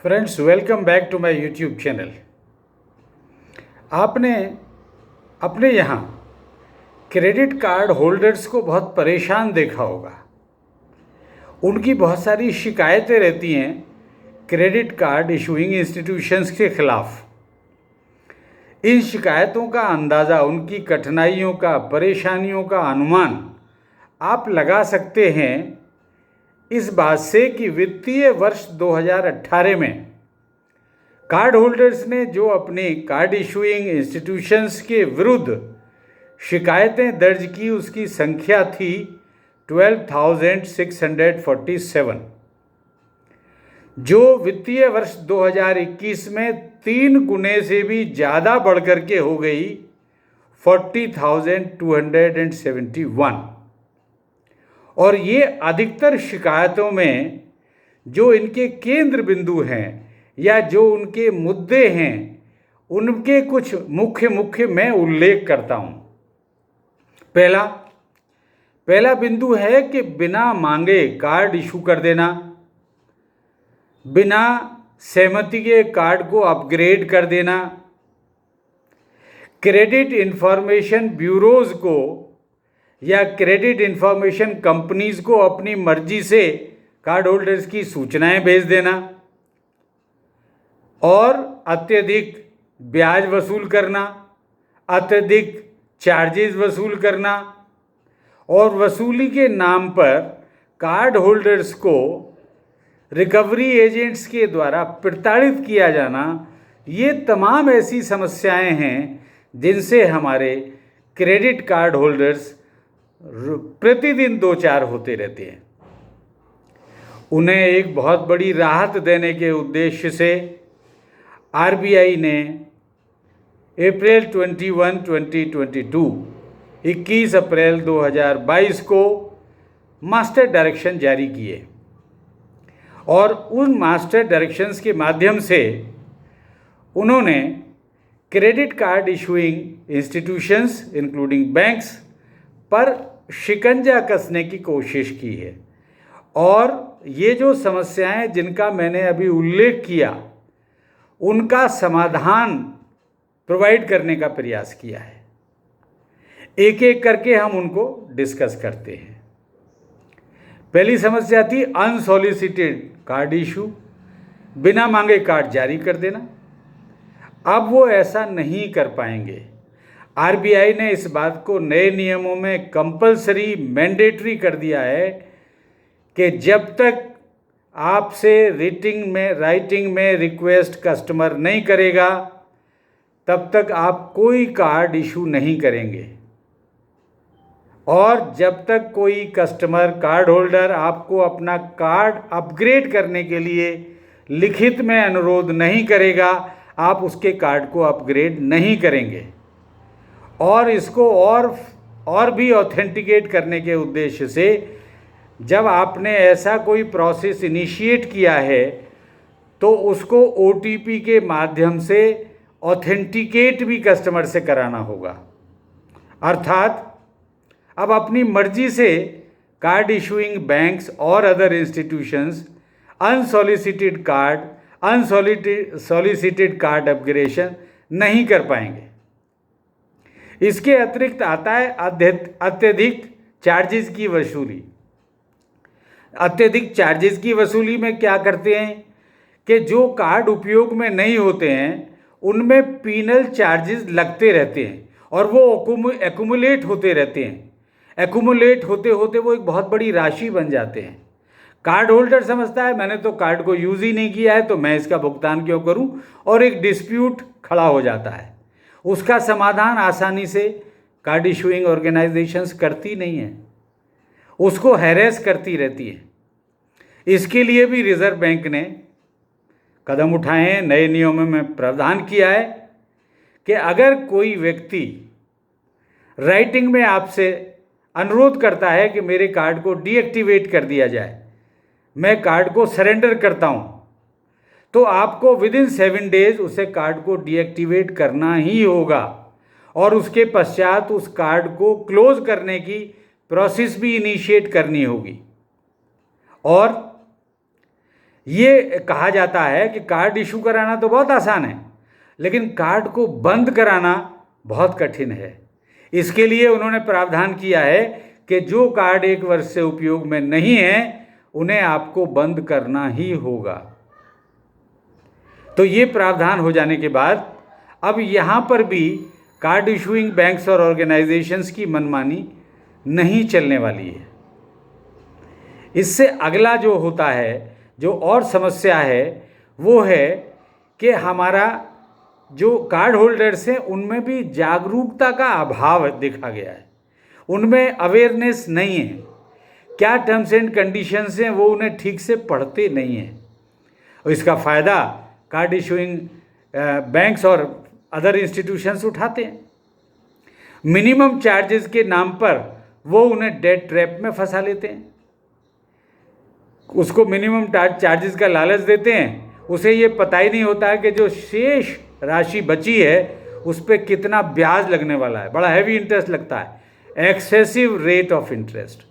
Friends, welcome back to my YouTube channel. आपने अपने यहाँ क्रेडिट कार्ड होल्डर्स को बहुत परेशान देखा होगा। उनकी बहुत सारी शिकायतें रहती हैं क्रेडिट कार्ड इशूइंग इंस्टीट्यूशंस के खिलाफ। इन शिकायतों का अंदाज़ा, उनकी कठिनाइयों का, परेशानियों का अनुमान आप लगा सकते हैं इस बात से कि वित्तीय वर्ष 2018 में कार्ड होल्डर्स ने जो अपनी कार्ड इशूइंग इंस्टीट्यूशंस के विरुद्ध शिकायतें दर्ज की, उसकी संख्या थी 12,647, जो वित्तीय वर्ष 2021 में 3 गुने से भी ज़्यादा बढ़कर के हो गई 40,271। और ये अधिकतर शिकायतों में जो इनके केंद्र बिंदु हैं या जो उनके मुद्दे हैं, उनके कुछ मुख्य मैं उल्लेख करता हूँ। पहला बिंदु है कि बिना मांगे कार्ड इशू कर देना, बिना सहमति के कार्ड को अपग्रेड कर देना, क्रेडिट इंफॉर्मेशन ब्यूरोज को या क्रेडिट इंफॉर्मेशन कंपनीज को अपनी मर्जी से कार्ड होल्डर्स की सूचनाएं भेज देना, और अत्यधिक ब्याज वसूल करना, अत्यधिक चार्जेस वसूल करना, और वसूली के नाम पर कार्ड होल्डर्स को रिकवरी एजेंट्स के द्वारा प्रताड़ित किया जाना। ये तमाम ऐसी समस्याएं हैं जिनसे हमारे क्रेडिट कार्ड होल्डर्स प्रतिदिन दो चार होते रहते हैं। उन्हें एक बहुत बड़ी राहत देने के उद्देश्य से आरबीआई ने अप्रैल 21 अप्रैल 2022 को मास्टर डायरेक्शन जारी किए, और उन मास्टर डायरेक्शंस के माध्यम से उन्होंने credit card issuing institutions including banks पर शिकंजा कसने की कोशिश की है। और ये जो समस्याएं जिनका मैंने अभी उल्लेख किया, उनका समाधान प्रोवाइड करने का प्रयास किया है। एक एक करके हम उनको डिस्कस करते हैं। पहली समस्या थी अनसॉलिसिटेड कार्ड इशू, बिना मांगे कार्ड जारी कर देना। अब वो ऐसा नहीं कर पाएंगे। आरबीआई ने इस बात को नए नियमों में कंपलसरी मैंडेटरी कर दिया है कि जब तक आपसे राइटिंग में रिक्वेस्ट कस्टमर नहीं करेगा, तब तक आप कोई कार्ड इशू नहीं करेंगे। और जब तक कोई कस्टमर कार्ड होल्डर आपको अपना कार्ड अपग्रेड करने के लिए लिखित में अनुरोध नहीं करेगा, आप उसके कार्ड को अपग्रेड नहीं करेंगे। और इसको और भी ऑथेंटिकेट करने के उद्देश्य से जब आपने ऐसा कोई प्रोसेस इनिशिएट किया है, तो उसको ओटीपी के माध्यम से ऑथेंटिकेट भी कस्टमर से कराना होगा। अर्थात अब अपनी मर्जी से कार्ड इशूइंग बैंक्स और other institutions unsolicited card upgradation नहीं कर पाएंगे। इसके अतिरिक्त आता है अत्यधिक चार्जेस की वसूली। अत्यधिक चार्जेस की वसूली में क्या करते हैं कि जो कार्ड उपयोग में नहीं होते हैं उनमें पीनल चार्जेस लगते रहते हैं, और वो एक्यूमुलेट होते रहते हैं। एक्यूमुलेट होते होते वो एक बहुत बड़ी राशि बन जाते हैं। कार्ड होल्डर समझता है मैंने तो कार्ड को यूज़ ही नहीं किया है, तो मैं इसका भुगतान क्यों करूं, और एक डिस्प्यूट खड़ा हो जाता है। उसका समाधान आसानी से कार्ड इशूइंग ऑर्गेनाइजेशंस करती नहीं है, उसको हैरेस करती रहती है। इसके लिए भी रिजर्व बैंक ने कदम उठाए हैं। नए नियमों में प्रावधान किया है कि अगर कोई व्यक्ति राइटिंग में आपसे अनुरोध करता है कि मेरे कार्ड को डीएक्टिवेट कर दिया जाए, मैं कार्ड को सरेंडर करता हूं, तो आपको विदिन 7 डेज उसे कार्ड को डीएक्टिवेट करना ही होगा, और उसके पश्चात उस कार्ड को क्लोज करने की प्रोसेस भी इनिशिएट करनी होगी। और ये कहा जाता है कि कार्ड इशू कराना तो बहुत आसान है, लेकिन कार्ड को बंद कराना बहुत कठिन है। इसके लिए उन्होंने प्रावधान किया है कि जो कार्ड 1 वर्ष से उपयोग में नहीं है उन्हें आपको बंद करना ही होगा। तो ये प्रावधान हो जाने के बाद अब यहाँ पर भी कार्ड इशूइंग बैंक्स और ऑर्गेनाइजेशंस की मनमानी नहीं चलने वाली है। इससे अगला जो होता है, जो और समस्या है, वो है कि हमारा जो कार्ड होल्डर्स हैं उनमें भी जागरूकता का अभाव देखा गया है। उनमें अवेयरनेस नहीं है, क्या टर्म्स एंड कंडीशंस हैं वो उन्हें ठीक से पढ़ते नहीं हैं, और इसका फ़ायदा कार्ड इशूइंग बैंक्स और अदर इंस्टीट्यूशंस उठाते हैं। मिनिमम चार्जेस के नाम पर वो उन्हें डेट ट्रैप में फंसा लेते हैं, उसको मिनिमम चार्जेस का लालच देते हैं। उसे ये पता ही नहीं होता है कि जो शेष राशि बची है उस पर कितना ब्याज लगने वाला है, बड़ा हैवी इंटरेस्ट लगता है। Excessive rate of interest,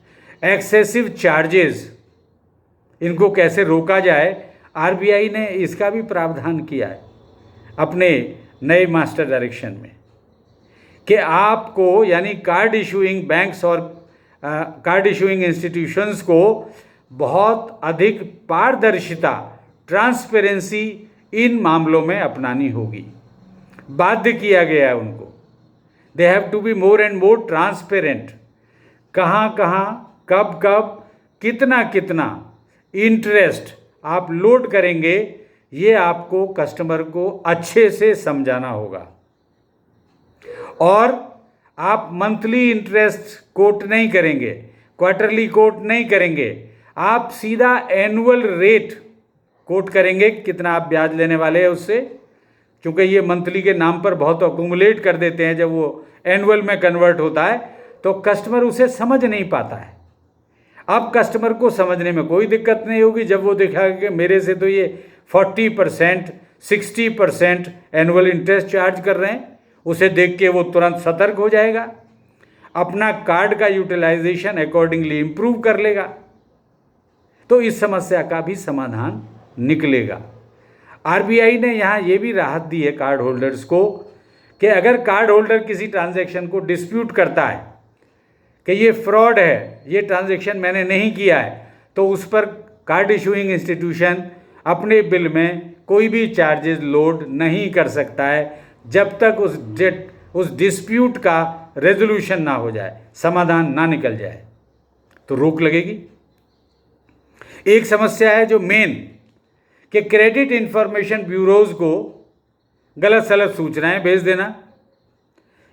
excessive charges, इनको कैसे रोका जाए, आरबीआई ने इसका भी प्रावधान किया है अपने नए मास्टर डायरेक्शन में कि आपको, यानी कार्ड इशूइंग बैंक्स और कार्ड इशूइंग इंस्टीट्यूशंस को बहुत अधिक पारदर्शिता, ट्रांसपेरेंसी इन मामलों में अपनानी होगी। बाध्य किया गया है उनको। They have to be more and more transparent. कहाँ कहाँ, कब कब, कितना कितना इंटरेस्ट आप लोड करेंगे, ये आपको कस्टमर को अच्छे से समझाना होगा। और आप मंथली इंटरेस्ट कोट नहीं करेंगे, क्वार्टरली कोट नहीं करेंगे, आप सीधा एनुअल रेट कोट करेंगे, कितना आप ब्याज लेने वाले हैं उससे। क्योंकि ये मंथली के नाम पर बहुत अक्यूमुलेट कर देते हैं, जब वो एनुअल में कन्वर्ट होता है तो कस्टमर उसे समझ नहीं पाता है। अब कस्टमर को समझने में कोई दिक्कत नहीं होगी जब वो देखा कि मेरे से तो ये 40%, 60% एनुअल इंटरेस्ट चार्ज कर रहे हैं, उसे देख के वो तुरंत सतर्क हो जाएगा, अपना कार्ड का यूटिलाइजेशन अकॉर्डिंगली इम्प्रूव कर लेगा, तो इस समस्या का भी समाधान निकलेगा। आरबीआई ने यहाँ ये भी राहत दी है कार्ड होल्डर्स को कि अगर कार्ड होल्डर किसी ट्रांजैक्शन को डिस्प्यूट करता है कि ये फ्रॉड है, ये ट्रांजैक्शन मैंने नहीं किया है, तो उस पर कार्ड इशूइंग इंस्टीट्यूशन अपने बिल में कोई भी चार्जेस लोड नहीं कर सकता है जब तक उस डिस्प्यूट का रेजोल्यूशन ना हो जाए, समाधान ना निकल जाए, तो रोक लगेगी। एक समस्या है जो मेन, कि क्रेडिट इंफॉर्मेशन ब्यूरोज को गलत सलत सूचनाएं भेज देना।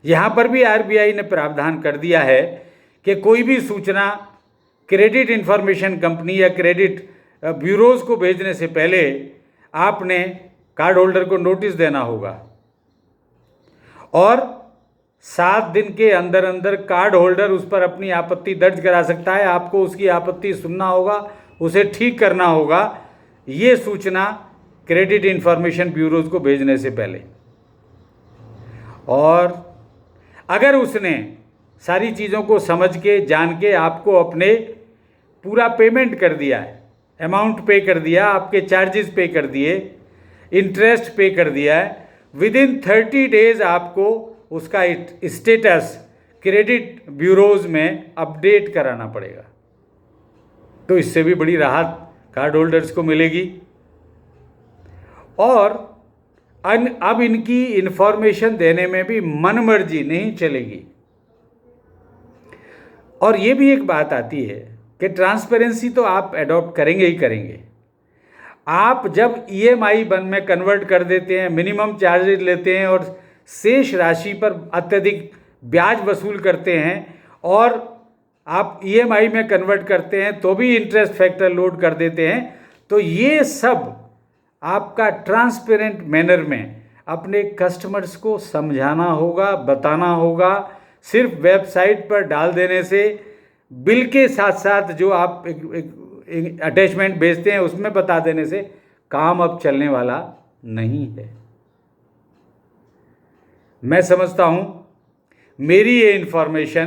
यहाँ पर भी आरबीआई ने प्रावधान कर दिया है कि कोई भी सूचना क्रेडिट इंफॉर्मेशन कंपनी या क्रेडिट ब्यूरोज को भेजने से पहले आपने कार्ड होल्डर को नोटिस देना होगा, और 7 दिन के अंदर अंदर कार्ड होल्डर उस पर अपनी आपत्ति दर्ज करा सकता है। आपको उसकी आपत्ति सुनना होगा, उसे ठीक करना होगा, ये सूचना क्रेडिट इंफॉर्मेशन ब्यूरोज को भेजने से पहले। और अगर उसने सारी चीज़ों को समझ के, जान के आपको अपने पूरा पेमेंट कर दिया है, अमाउंट पे कर दिया, आपके चार्जेस पे कर दिए, इंटरेस्ट पे कर दिया है, विदिन 30 डेज आपको उसका स्टेटस क्रेडिट ब्यूरोज में अपडेट कराना पड़ेगा। तो इससे भी बड़ी राहत कार्ड होल्डर्स को मिलेगी। और अब इनकी इन्फॉर्मेशन देने में भी मनमर्जी नहीं चलेगी। और ये भी एक बात आती है कि ट्रांसपेरेंसी तो आप अडॉप्ट करेंगे ही करेंगे। आप जब ईएमआई में कन्वर्ट कर देते हैं, मिनिमम चार्जेज लेते हैं और शेष राशि पर अत्यधिक ब्याज वसूल करते हैं, और आप ईएमआई में कन्वर्ट करते हैं तो भी इंटरेस्ट फैक्टर लोड कर देते हैं, तो ये सब आपका ट्रांसपेरेंट मैनर में अपने कस्टमर्स को समझाना होगा, बताना होगा। सिर्फ वेबसाइट पर डाल देने से, बिल के साथ साथ जो आप एक अटैचमेंट भेजते हैं उसमें बता देने से काम अब चलने वाला नहीं है। मैं समझता हूँ मेरी ये इन्फॉर्मेशन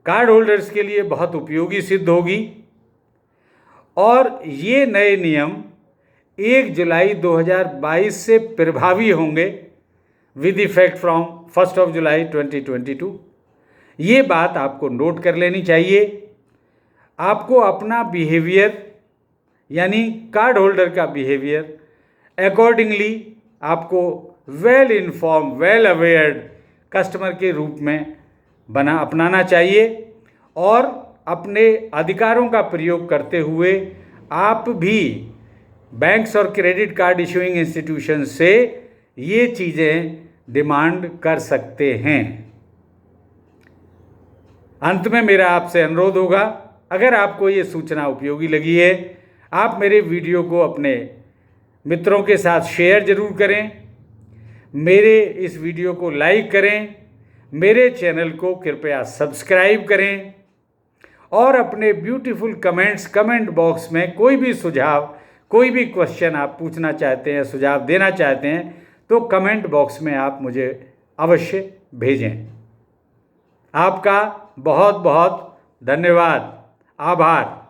कार्ड होल्डर्स के लिए बहुत उपयोगी सिद्ध होगी, और ये नए नियम 1 जुलाई 2022 से प्रभावी होंगे विद इफेक्ट फ्रॉम 1 जुलाई 2022। ये बात आपको नोट कर लेनी चाहिए। आपको अपना बिहेवियर यानी कार्ड होल्डर का बिहेवियर अकॉर्डिंगली आपको वेल इन्फॉर्म, वेल अवेयर्ड कस्टमर के रूप में अपनाना चाहिए और अपने अधिकारों का प्रयोग करते हुए आप भी बैंक्स और क्रेडिट कार्ड इशूइंग इंस्टीट्यूशन से ये चीज़ें डिमांड कर सकते हैं। अंत में मेरा आपसे अनुरोध होगा, अगर आपको ये सूचना उपयोगी लगी है, आप मेरे वीडियो को अपने मित्रों के साथ शेयर ज़रूर करें, मेरे इस वीडियो को लाइक करें, मेरे चैनल को कृपया सब्सक्राइब करें और अपने ब्यूटीफुल कमेंट्स कमेंट बॉक्स में कोई भी सुझाव, कोई भी क्वेश्चन आप पूछना चाहते हैं, सुझाव देना चाहते हैं तो कमेंट बॉक्स में आप मुझे अवश्य भेजें। आपका बहुत बहुत धन्यवाद, आभार।